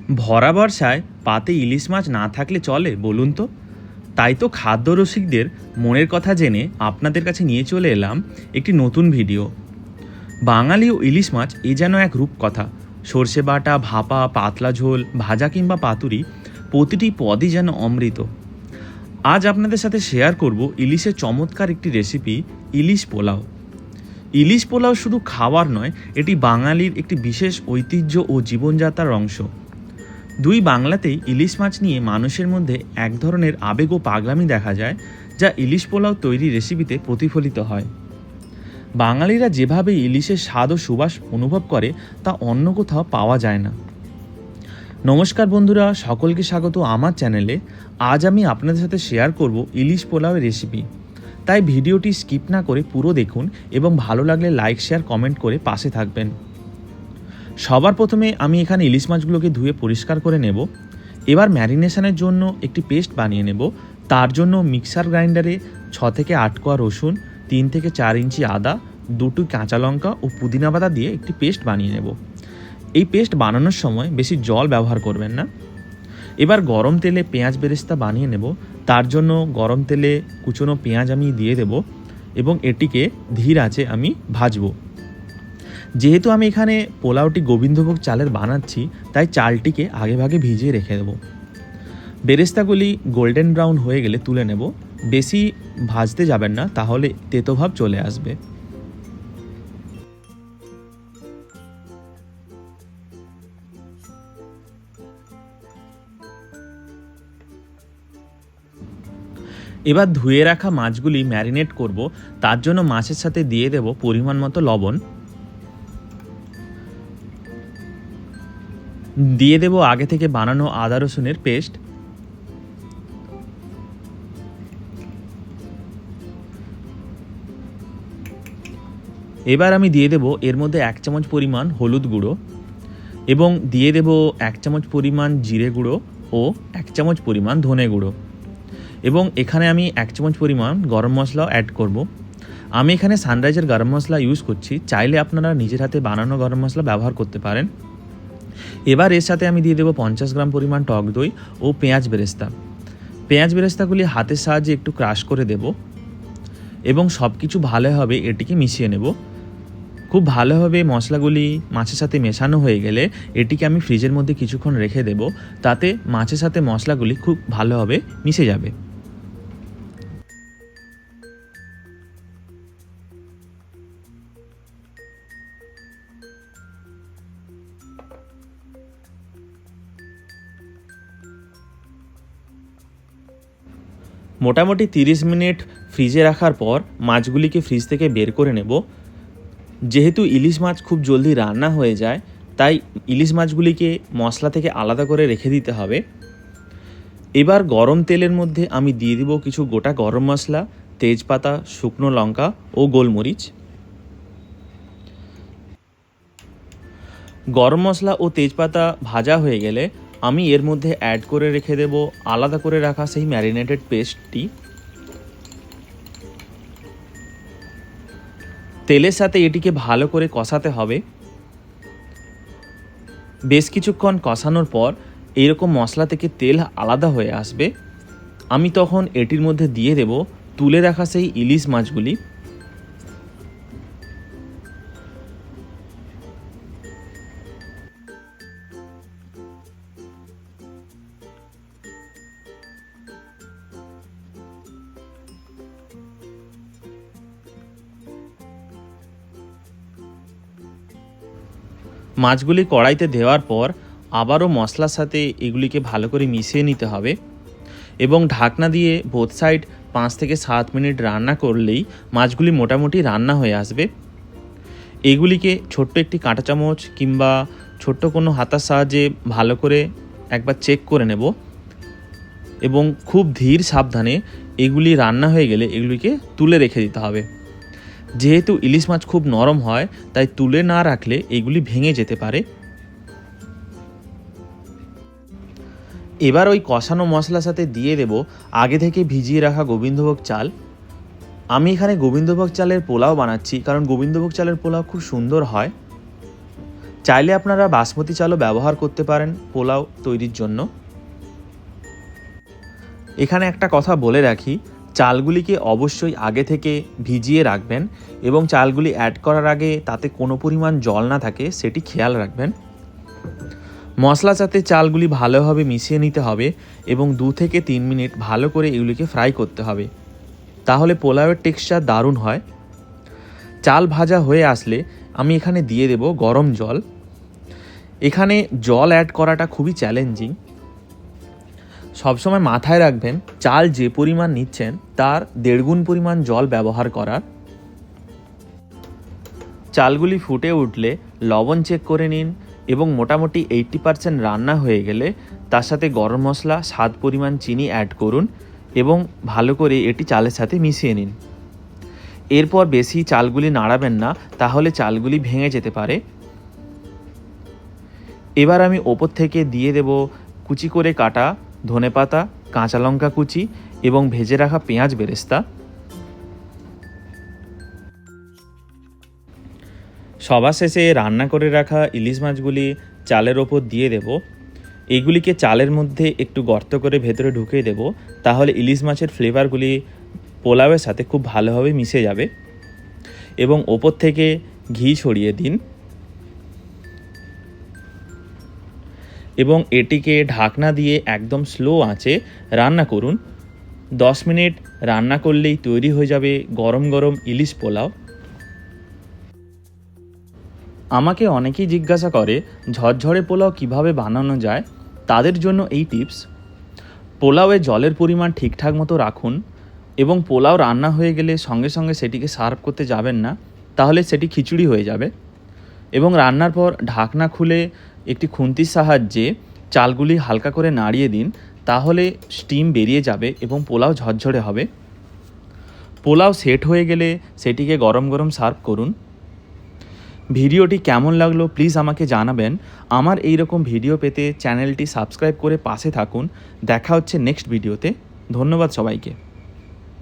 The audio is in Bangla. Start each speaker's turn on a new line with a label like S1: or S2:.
S1: ভরা বর্ষায় পাতে ইলিশ মাছ না থাকলে চলে বলুন তো? তাই তো খাদ্য রসিকদের মনের কথা জেনে আপনাদের কাছে নিয়ে চলে এলাম একটি নতুন ভিডিও। বাঙালি ও ইলিশ মাছ এ যেন এক রূপকথা। সর্ষে বাটা, ভাপা, পাতলা ঝোল, ভাজা কিংবা পাতুরি, প্রতিটি পদই যেন অমৃত। আজ আপনাদের সাথে শেয়ার করব ইলিশের চমৎকার একটি রেসিপি, ইলিশ পোলাও। ইলিশ পোলাও শুধু খাওয়ার নয়, এটি বাঙালির একটি বিশেষ ঐতিহ্য ও জীবনযাত্রার অংশ। দুই বাংলাতেই ইলিশ মাছ নিয়ে মানুষের মধ্যে এক ধরনের আবেগ ও পাগলামি দেখা যায়, যা ইলিশ পোলাও তৈরি রেসিপিতে প্রতিফলিত হয়। বাঙালিরা যেভাবে ইলিশের স্বাদ ও সুবাস অনুভব করে তা অন্য কোথাও পাওয়া যায় না। নমস্কার বন্ধুরা, সকলকে স্বাগত আমার চ্যানেলে। আজ আমি আপনাদের সাথে শেয়ার করব ইলিশ পোলাওয়ের রেসিপি। তাই ভিডিওটি স্কিপ না করে পুরো দেখুন এবং ভালো লাগলে লাইক, শেয়ার, কমেন্ট করে পাশে থাকবেন। সবার প্রথমে আমি এখানে ইলিশ মাছগুলোকে ধুয়ে পরিষ্কার করে নেব। এবার ম্যারিনেশনের জন্য একটি পেস্ট বানিয়ে নেব। তার জন্য মিক্সার গ্রাইন্ডারে 6 থেকে 8 কোয়া রসুন, 3 থেকে 4 ইঞ্চি আদা, 2টি কাঁচা লঙ্কা ও পুদিনা পাতা দিয়ে একটি পেস্ট বানিয়ে নেব। এই পেস্ট বানানোর সময় বেশি জল ব্যবহার করবেন না। এবার গরম তেলে পেঁয়াজ বেরেস্তা বানিয়ে নেব। তার জন্য গরম তেলে কুচনো পেঁয়াজ আমি দিয়ে দেব এবং এটিকে ধীর আঁচে আমি ভাজবো। যেহেতু আমি এখানে পোলাওটি গোবিন্দভোগ চালের বানাচ্ছি, তাই চালটিকে আগেভাগে ভিজিয়ে রেখে দেবো। বেরেস্তাগুলি গোল্ডেন ব্রাউন হয়ে গেলে তুলে নেব। বেশি ভাজতে যাবেন না, তাহলে তেতোভাব চলে আসবে। এবার ধুয়ে রাখা মাছগুলি ম্যারিনেট করব। তার জন্য মাছের সাথে দিয়ে দেব পরিমাণ মতো লবণ, দিয়ে দেব আগে থেকে বানানো আদা রসুনের পেস্ট, এবার আমি দিয়ে দেব এর মধ্যে 1 চামচ পরিমাণ হলুদ গুঁড়ো এবং দিয়ে দেব 1 চামচ পরিমাণ জিরে গুঁড়ো ও 1 চামচ পরিমাণ ধনে গুঁড়ো এবং এখানে আমি 1 চামচ পরিমাণ গরম মশলাও অ্যাড করব। আমি এখানে সানরাইজের গরম মশলা ইউজ করছি, চাইলে আপনারা নিজের হাতে বানানো গরম মশলা ব্যবহার করতে পারেন। এবার এর সাথে আমি দিয়ে দেবো 50 গ্রাম পরিমাণ টক দই ও পেঁয়াজ বেরেস্তা। পেঁয়াজ বেরেস্তাগুলি হাতের সাহায্যে একটু ক্রাশ করে দেব এবং সব কিছু ভালোভাবে এটিকে মিশিয়ে নেব। খুব ভালোভাবে মশলাগুলি মাছের সাথে মেশানো হয়ে গেলে এটিকে আমি ফ্রিজের মধ্যে কিছুক্ষণ রেখে দেব, তাতে মাছের সাথে মশলাগুলি খুব ভালোভাবে মিশে যাবে। মোটামুটি 30 মিনিট ফ্রিজে রাখার পর মাছগুলিকে ফ্রিজ থেকে বের করে নেব। যেহেতু ইলিশ মাছ খুব জলদি রান্না হয়ে যায়, তাই ইলিশ মাছগুলিকে মশলা থেকে আলাদা করে রেখে দিতে হবে। এবার গরম তেলের মধ্যে আমি দিয়ে দিব কিছু গোটা গরম মশলা, তেজপাতা, শুকনো লঙ্কা ও গোলমরিচ। গরম মশলা ও তেজপাতা ভাজা হয়ে গেলে আমি এর মধ্যে অ্যাড করে রেখে দেব আলাদা করে রাখা সেই ম্যারিনেটেড পেস্টটি। তেলের সাথে এটিকে ভালো করে কষাতে হবে। বেশ কিছুক্ষণ কষানোর পর এইরকম মশলা থেকে তেল আলাদা হয়ে আসবে। আমি তখন এটির মধ্যে দিয়ে দেব তুলে রাখা সেই ইলিশ মাছগুলি। মাছগুলি কড়াইতে দেওয়ার পর আবারও মশলার সাথে এগুলিকে ভালো করে মিশিয়ে নিতে হবে এবং ঢাকনা দিয়ে বোথ সাইড 5 থেকে 7 মিনিট রান্না করলেই মাছগুলি মোটামুটি রান্না হয়ে আসবে। এগুলিকে ছোট্ট একটি কাঁটা চামচ কিংবা ছোট্ট কোনো হাতার সাহায্যে ভালো করে একবার চেক করে নেব এবং খুব ধীর সাবধানে এগুলি রান্না হয়ে গেলে এগুলিকে তুলে রেখে দিতে হবে। যেহেতু ইলিশ মাছ খুব নরম হয়, তাই তুলে না রাখলে এগুলি ভেঙে যেতে পারে। এবার ওই কষানো মশলার সাথে দিয়ে দেব আগে থেকে ভিজিয়ে রাখা গোবিন্দভোগ চাল। আমি এখানে গোবিন্দভোগ চালের পোলাও বানাচ্ছি, কারণ গোবিন্দভোগ চালের পোলাও খুব সুন্দর হয়। চাইলে আপনারা বাসমতি চালও ব্যবহার করতে পারেন পোলাও তৈরির জন্য। এখানে একটা কথা বলে রাখি, চালগুলিকে অবশ্যই আগে থেকে ভিজিয়ে রাখবেন এবং চালগুলি অ্যাড করার আগে তাতে কোনো পরিমাণ জল না থাকে সেটি খেয়াল রাখবেন। মশলার সাথে চালগুলি ভালোভাবে মিশিয়ে নিতে হবে এবং 2 থেকে 3 মিনিট ভালো করে এগুলিকে ফ্রাই করতে হবে, তাহলে পোলাওয়ের টেক্সচার দারুণ হয়। চাল ভাজা হয়ে আসলে আমি এখানে দিয়ে দেব গরম জল। এখানে জল অ্যাড করাটা খুবই চ্যালেঞ্জিং। সবসময় মাথায় রাখবেন চাল যে পরিমাণ নিচ্ছেন তার 1.5 গুণ পরিমাণ জল ব্যবহার করার। চালগুলি ফুটে উঠলে লবণ চেক করে নিন এবং মোটামুটি 80% রান্না হয়ে গেলে তার সাথে গরম মশলা, স্বাদ পরিমাণ চিনি অ্যাড করুন এবং ভালো করে এটি চালের সাথে মিশিয়ে নিন। এরপর বেশি চালগুলি নাড়াবেন না, তাহলে চালগুলি ভেঙে যেতে পারে। এবার আমি ওপর থেকে দিয়ে দেব কুচি করে কাটা ধনেপাতা, কাঁচা লঙ্কা কুচি এবং ভেজে রাখা পেঁয়াজ বেরেস্তা। সবার শেষে রান্না করে রাখা ইলিশ মাছগুলি চালের ওপর দিয়ে দেব। এইগুলিকে চালের মধ্যে একটু গর্ত করে ভেতরে ঢুকিয়ে দেব, তাহলে ইলিশ মাছের ফ্লেভারগুলি পোলাওয়ের সাথে খুব ভালোভাবে মিশে যাবে। এবং ওপর থেকে ঘি ছড়িয়ে দিন এবং এটিকে ঢাকনা দিয়ে একদম স্লো আঁচে রান্না করুন। 10 মিনিট রান্না করলেই তৈরি হয়ে যাবে গরম গরম ইলিশ পোলাও। আমাকে অনেকেই জিজ্ঞাসা করে ঝরঝরে পোলাও কিভাবে বানানো যায়। তাদের জন্য এই টিপস: পোলাওয়ে জলের পরিমাণ ঠিকঠাক মতো রাখুন এবং পোলাও রান্না হয়ে গেলে সঙ্গে সঙ্গে সেটিকে সার্ভ করতে যাবেন না, তাহলে সেটি খিচুড়ি হয়ে যাবে। এবং রান্নার পর ঢাকনা খুলে একটি খুন্তির সাহায্যে চালগুলি হালকা করে নাড়িয়ে দিন, তাহলে স্টিম বেরিয়ে যাবে এবং পোলাও ঝরঝরে হবে। পোলাও সেট হয়ে গেলে সেটিকে গরম গরম সার্ভ করুন। ভিডিওটি কেমন লাগলো প্লিজ আমাকে জানাবেন। আমার এই রকম ভিডিও পেতে চ্যানেলটি সাবস্ক্রাইব করে পাশে থাকুন। দেখা হচ্ছে নেক্সট ভিডিওতে। ধন্যবাদ সবাইকে।